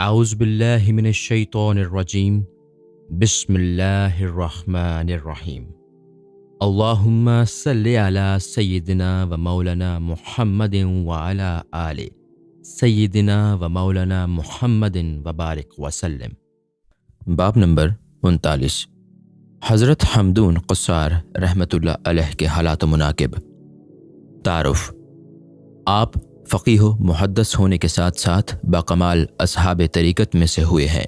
اعوذ باللہ من الشیطان الرجیم بسم اللہ الرحمن الرحیم اللہم صلی علی سیدنا و مولانا محمد وعلی آل سیدنا و مولانا محمد وبارک وسلم۔ باب نمبر 39، حضرت حمدون قصار رحمۃ اللہ علیہ کے حالات و مناقب۔ تعارف: آپ فقیہ و محدث ہونے کے ساتھ ساتھ باکمال اصحاب طریقت میں سے ہوئے ہیں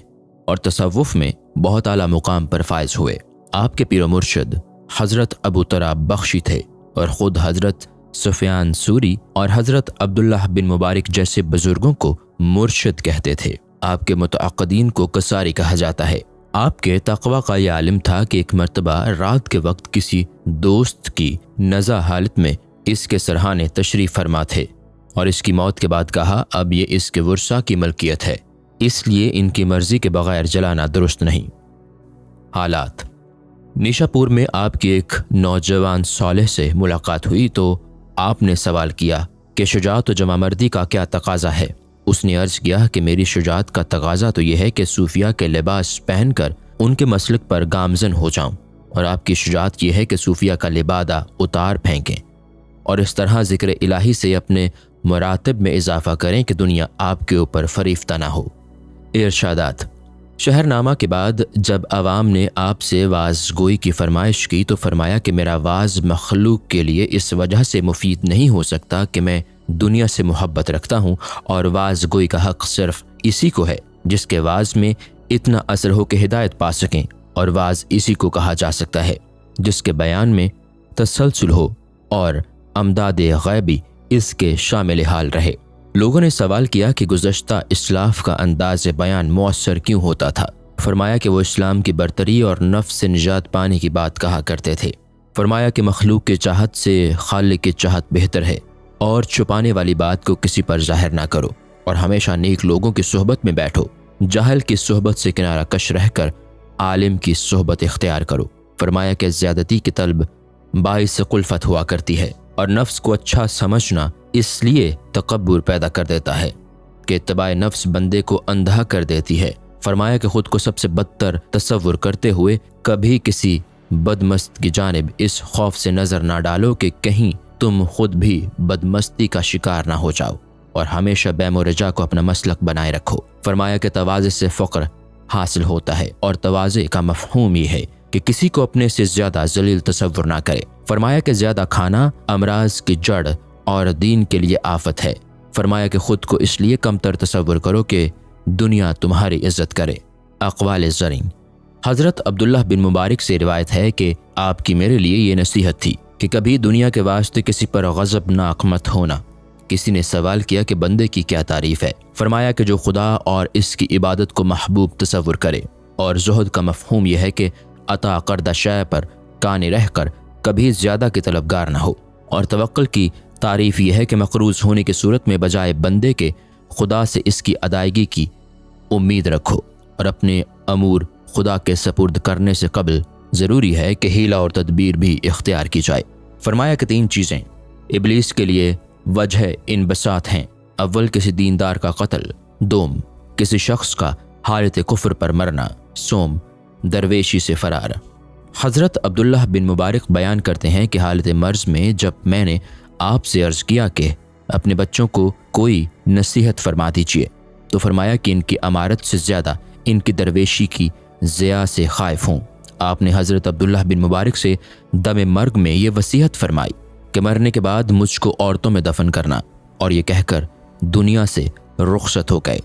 اور تصوف میں بہت اعلیٰ مقام پر فائز ہوئے۔ آپ کے پیر و مرشد حضرت ابو تراب بخشی تھے اور خود حضرت سفیان ثوری اور حضرت عبداللہ بن مبارک جیسے بزرگوں کو مرشد کہتے تھے۔ آپ کے متعقدین کو قصاری کہا جاتا ہے۔ آپ کے تقوی کا یہ عالم تھا کہ ایک مرتبہ رات کے وقت کسی دوست کی نزع حالت میں اس کے سرحانے تشریف فرما تھے اور اس کی موت کے بعد کہا اب یہ اس کے ورثاء کی ملکیت ہے، اس لیے ان کی مرضی کے بغیر جلانا درست نہیں۔ حالات: نیشا پور میں آپ کی ایک نوجوان صالح سے ملاقات ہوئی تو آپ نے سوال کیا کہ شجاعت و جمع مردی کا کیا تقاضا ہے؟ اس نے عرض کیا کہ میری شجاعت کا تقاضا تو یہ ہے کہ صوفیہ کے لباس پہن کر ان کے مسلک پر گامزن ہو جاؤں، اور آپ کی شجاعت یہ ہے کہ صوفیہ کا لبادہ اتار پھینکیں اور اس طرح ذکر الہی سے اپنے مراتب میں اضافہ کریں کہ دنیا آپ کے اوپر فریفتہ نہ ہو۔ ارشادات: شہر نامہ کے بعد جب عوام نے آپ سے واعظ گوئی کی فرمائش کی تو فرمایا کہ میرا واعظ مخلوق کے لیے اس وجہ سے مفید نہیں ہو سکتا کہ میں دنیا سے محبت رکھتا ہوں، اور واعظ گوئی کا حق صرف اسی کو ہے جس کے واعظ میں اتنا اثر ہو کہ ہدایت پا سکیں، اور واعظ اسی کو کہا جا سکتا ہے جس کے بیان میں تسلسل ہو اور امداد غیبی اس کے شامل حال رہے۔ لوگوں نے سوال کیا کہ گزشتہ اسلاف کا انداز بیان مؤثر کیوں ہوتا تھا؟ فرمایا کہ وہ اسلام کی برتری اور نفس سے نجات پانے کی بات کہا کرتے تھے۔ فرمایا کہ مخلوق کی چاہت سے خالق کی چاہت بہتر ہے، اور چھپانے والی بات کو کسی پر ظاہر نہ کرو، اور ہمیشہ نیک لوگوں کی صحبت میں بیٹھو، جاہل کی صحبت سے کنارہ کش رہ کر عالم کی صحبت اختیار کرو۔ فرمایا کہ زیادتی کی طلب باعث قلفت ہوا کرتی ہے، اور نفس کو اچھا سمجھنا اس لیے تکبر پیدا کر دیتا ہے کہ اتباع نفس بندے کو اندھا کر دیتی ہے۔ فرمایا کہ خود کو سب سے بدتر تصور کرتے ہوئے کبھی کسی بدمست کی جانب اس خوف سے نظر نہ ڈالو کہ کہیں تم خود بھی بدمستی کا شکار نہ ہو جاؤ، اور ہمیشہ بیم و رجا کو اپنا مسلک بنائے رکھو۔ فرمایا کہ تواضع سے فقر حاصل ہوتا ہے، اور تواضع کا مفہوم یہ ہے کہ کسی کو اپنے سے زیادہ ذلیل تصور نہ کرے۔ فرمایا کہ زیادہ کھانا امراض کی جڑ اور دین کے لیے آفت ہے۔ فرمایا کہ خود کو اس لیے کمتر تصور کرو کہ دنیا تمہاری عزت کرے۔ اقوال زرین: حضرت عبداللہ بن مبارک سے روایت ہے کہ آپ کی میرے لیے یہ نصیحت تھی کہ کبھی دنیا کے واسطے کسی پر غضبناک مت ہونا۔ کسی نے سوال کیا کہ بندے کی کیا تعریف ہے؟ فرمایا کہ جو خدا اور اس کی عبادت کو محبوب تصور کرے، اور زہد کا مفہوم یہ ہے کہ عطا کردہ شے پر قانع رہ کر کبھی زیادہ کی طلبگار نہ ہو، اور توکل کی تعریف یہ ہے کہ مقروض ہونے کی صورت میں بجائے بندے کے خدا سے اس کی ادائیگی کی امید رکھو، اور اپنے امور خدا کے سپرد کرنے سے قبل ضروری ہے کہ حیلہ اور تدبیر بھی اختیار کی جائے۔ فرمایا کہ 3 چیزیں ابلیس کے لیے وجہ انبساط ہیں: اول کسی دیندار کا قتل، دوم کسی شخص کا حالت کفر پر مرنا، سوم درویشی سے فرار۔ حضرت عبداللہ بن مبارک بیان کرتے ہیں کہ حالت مرض میں جب میں نے آپ سے عرض کیا کہ اپنے بچوں کو کوئی نصیحت فرما دیجیے، تو فرمایا کہ ان کی امارت سے زیادہ ان کی درویشی کی ضیاء سے خائف ہوں۔ آپ نے حضرت عبداللہ بن مبارک سے دم مرگ میں یہ وصیت فرمائی کہ مرنے کے بعد مجھ کو عورتوں میں دفن کرنا، اور یہ کہہ کر دنیا سے رخصت ہو گئے۔